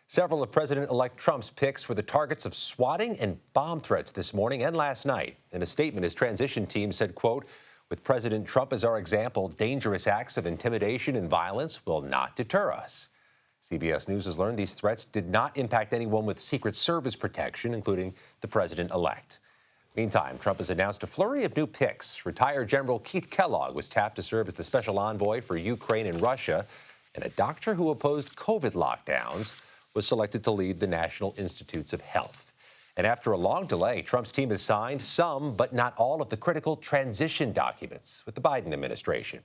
Several of President-elect Trump's picks were the targets of swatting and bomb threats this morning and last night. In a statement, his transition team said, quote, "With President Trump as our example, dangerous acts of intimidation and violence will not deter us." CBS News has learned these threats did not impact anyone with Secret Service protection, including the president-elect. Meantime, Trump has announced a flurry of new picks. Retired General Keith Kellogg was tapped to serve as the special envoy for Ukraine and Russia, and a doctor who opposed COVID lockdowns was selected to lead the National Institutes of Health. And after a long delay, Trump's team has signed some, but not all, of the critical transition documents with the Biden administration.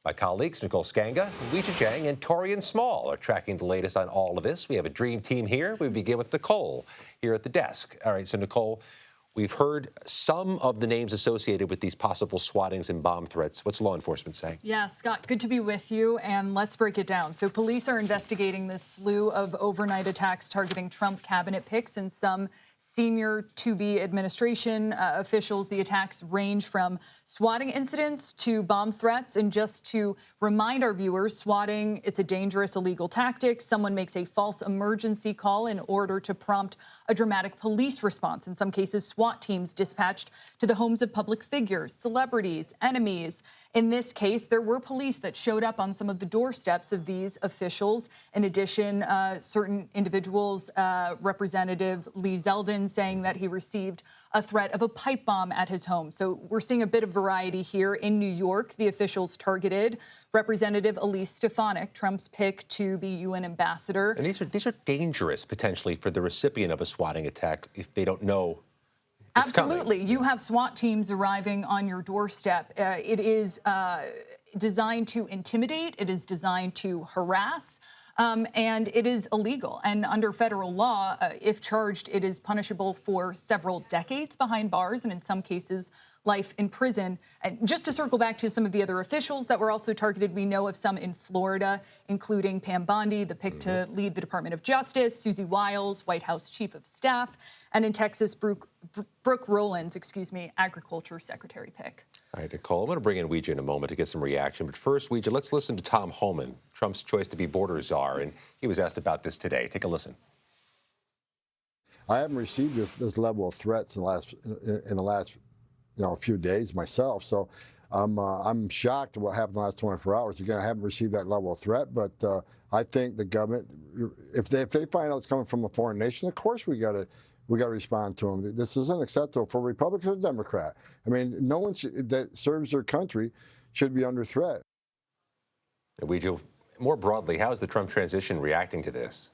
My colleagues Nicole Sganga, Weijia Jiang, and Taurean are tracking the latest on all of this. We have a dream team here. We begin with Nicole here at the desk. All right, so Nicole, we've heard some of the names associated with these possible swattings and bomb threats. What's law enforcement saying? Yeah, Scott, good to be with you, and let's break it down. So police are investigating this slew of overnight attacks targeting Trump cabinet picks and some senior to-be administration officials. The attacks range from swatting incidents to bomb threats. And just to remind our viewers, swatting, it's a dangerous, illegal tactic. Someone makes a false emergency call in order to prompt a dramatic police response. In some cases, SWAT teams dispatched to the homes of public figures, celebrities, enemies. In this case, there were police that showed up on some of the doorsteps of these officials. In addition, certain individuals, Representative Lee Zeldin, saying that he received a threat of a pipe bomb at his home. So we're seeing a bit of variety here. In New York, the officials targeted Representative Elise Stefanik, Trump's pick to be UN ambassador. And these are dangerous potentially for the recipient of a swatting attack if they don't know. Absolutely. You have SWAT teams arriving on your doorstep. It is designed to intimidate. It is designed to harass. And it is illegal. And under federal law, if charged, it is punishable for several decades behind bars and in some cases life in prison. And just to circle back to some of the other officials that were also targeted, we know of some in Florida, including Pam Bondi, the pick to lead the Department of Justice, Susie Wiles, White House Chief of Staff, and in Texas, Brooke Rollins, Agriculture Secretary pick. All right, Nicole, I'm going to bring in Weijia in a moment to get some reaction. But first, Weijia, let's listen to Tom Homan, Trump's choice to be border czar, and he was asked about this today. Take a listen. I haven't received this level of threats in the last few days myself, so I'm shocked at what happened in the last 24 hours. Again, I haven't received that level of threat, but I think the government, if they find out it's coming from a foreign nation, of course we got to respond to them. This isn't acceptable for Republican or Democrat. I mean, no one that serves their country should be under threat. Weijia, more broadly, how is the Trump transition reacting to this?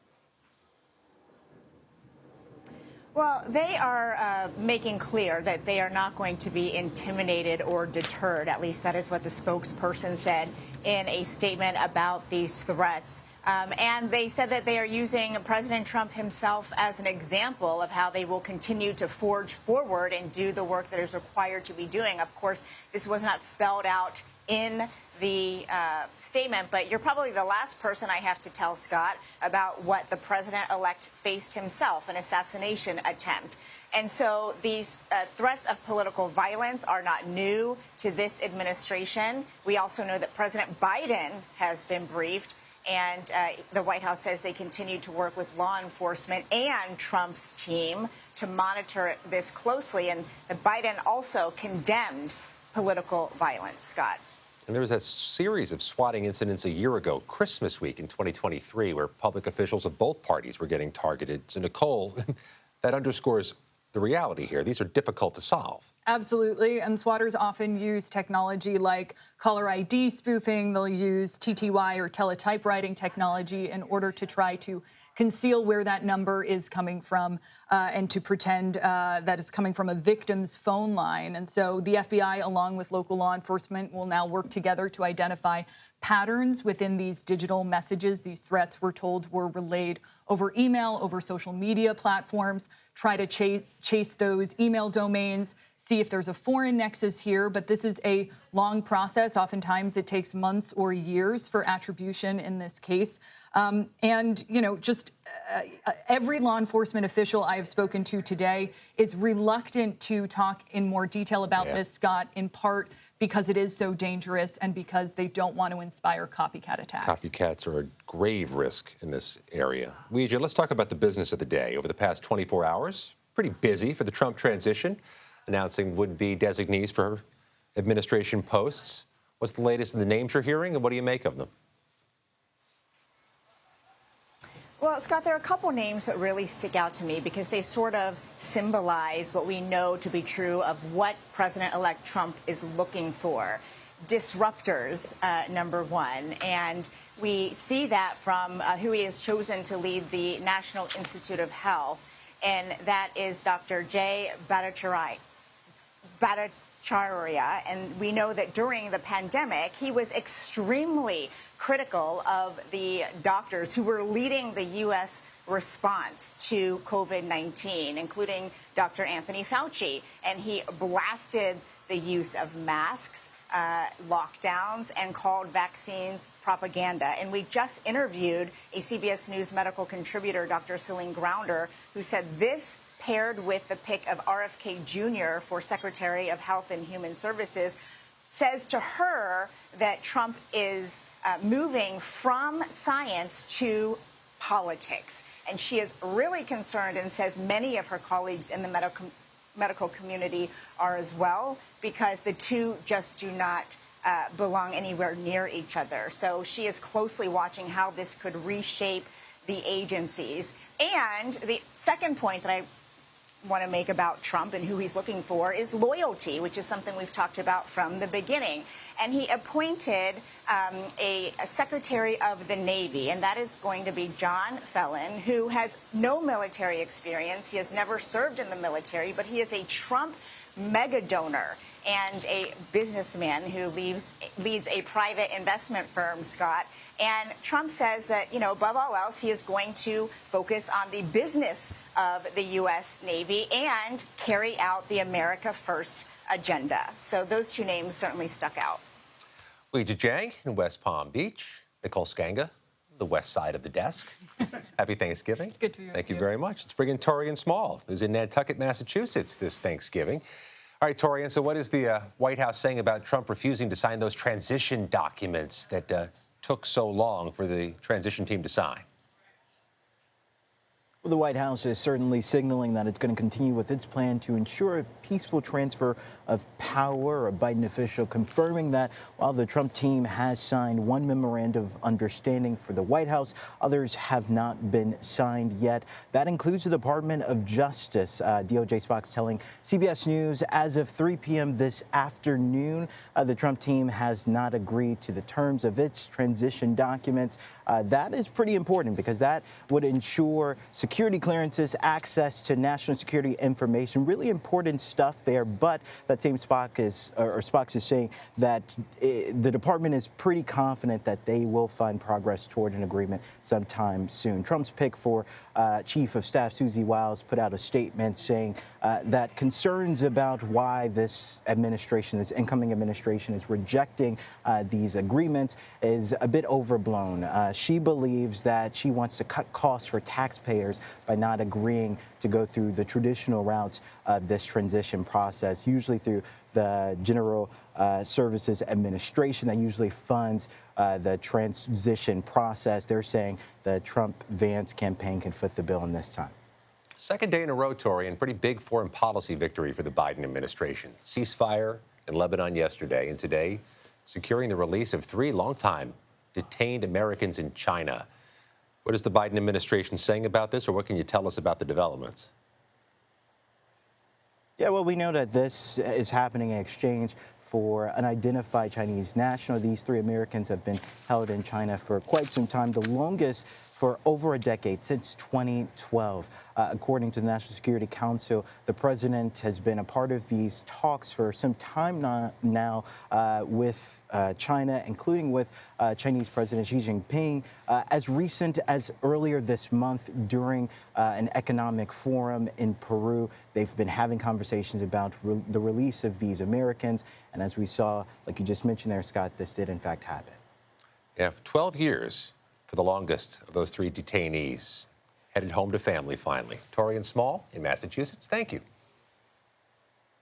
Well, they are making clear that they are not going to be intimidated or deterred. At least that is what the spokesperson said in a statement about these threats. And they said that they are using President Trump himself as an example of how they will continue to forge forward and do the work that is required to be doing. Of course, this was not spelled out in the statement, but you're probably the last person I have to tell, Scott, about what the president-elect faced himself, an assassination attempt. And so these threats of political violence are not new to this administration. We also know that President Biden has been briefed, and the White House says they continue to work with law enforcement and Trump's team to monitor this closely. And Biden also condemned political violence, Scott. And there was a series of swatting incidents a year ago, Christmas week in 2023, where public officials of both parties were getting targeted. So, Nicole, that underscores the reality here. These are difficult to solve. Absolutely. And swatters often use technology like caller ID spoofing. They'll use TTY or teletypewriting technology in order to try to conceal where that number is coming from and to pretend that it's coming from a victim's phone line. And so the FBI, along with local law enforcement, will now work together to identify patterns within these digital messages. These threats, we're told, were relayed over email, over social media platforms, try to chase those email domains, see if there's a foreign nexus here. But this is a long process. Oftentimes it takes months or years for attribution in this case. And, every law enforcement official I have spoken to today is reluctant to talk in more detail about this, Scott, in part because it is so dangerous and because they don't want to inspire copycat attacks. Copycats are a grave risk in this area. Weijia, let's talk about the business of the day. Over the past 24 hours, pretty busy for the Trump transition, announcing would-be designees for administration posts. What's the latest in the names you're hearing, and what do you make of them? Well, Scott, there are a couple names that really stick out to me because they sort of symbolize what we know to be true of what President-elect Trump is looking for. Disruptors, number one. And we see that from who he has chosen to lead the National Institute of Health, and that is Dr. Jay Bhattacharya. And we know that during the pandemic, he was extremely critical of the doctors who were leading the U.S. response to COVID-19, including Dr. Anthony Fauci. And he blasted the use of masks, lockdowns, and called vaccines propaganda. And we just interviewed a CBS News medical contributor, Dr. Celine Grounder, who said this, paired with the pick of RFK Jr. for Secretary of Health and Human Services, says to her that Trump is moving from science to politics. And she is really concerned and says many of her colleagues in the medical community are as well, because the two just do not belong anywhere near each other. So she is closely watching how this could reshape the agencies. And the second point that I want to make about Trump and who he's looking for is loyalty, which is something we've talked about from the beginning. And he appointed a Secretary of the Navy, and that is going to be John Fallon, who has no military experience. He has never served in the military, but he is a Trump mega donor and a businessman who leads a private investment firm, Scott. And Trump says that, above all else, he is going to focus on the business of the U.S. Navy and carry out the America First agenda. So those two names certainly stuck out. Weijia Jiang in West Palm Beach. Nicole Sganga, the west side of the desk. Happy Thanksgiving. Good to be with you. Thank you very much. Let's bring in Taurean Small, who's in Nantucket, Massachusetts this Thanksgiving. All right, Taurean, so what is the White House saying about Trump refusing to sign those transition documents that took so long for the transition team to sign? Well, the White House is certainly signaling that it's going to continue with its plan to ensure a peaceful transfer of power. A Biden official confirming that while the Trump team has signed one memorandum of understanding for the White House, others have not been signed yet. That includes the Department of Justice. DOJ spokes telling CBS News as of 3 p.m. this afternoon, the Trump team has not agreed to the terms of its transition documents. That is pretty important because that would ensure security clearances, access to national security information, really important stuff there. But that same Spock is saying that the department is pretty confident that they will find progress toward an agreement sometime soon. Trump's pick for Chief of Staff Susie Wiles put out a statement saying that concerns about why this incoming administration is rejecting these agreements is a bit overblown. She believes that she wants to cut costs for taxpayers by not agreeing to go through the traditional routes of this transition process, usually through the General Services Administration that usually funds the transition process. They're saying the Trump-Vance campaign can foot the bill in this time. Second day in a row, Taurean, pretty big foreign policy victory for the Biden administration. Ceasefire in Lebanon yesterday, and today securing the release of 3 longtime detained Americans in China. What is the Biden administration saying about this, or what can you tell us about the developments? Yeah, well, we know that this is happening in exchange for an unidentified Chinese national. These 3 Americans have been held in China for quite some time, the longest for over a decade, since 2012. According to the National Security Council, the president has been a part of these talks for some time now with China, including with Chinese President Xi Jinping, as recent as earlier this month during an economic forum in Peru. They've been having conversations about the release of these Americans. And as we saw, like you just mentioned there, Scott, this did in fact happen. Yeah, 12 years for the longest of those 3 detainees, headed home to family finally. Taurean Small in Massachusetts, thank you.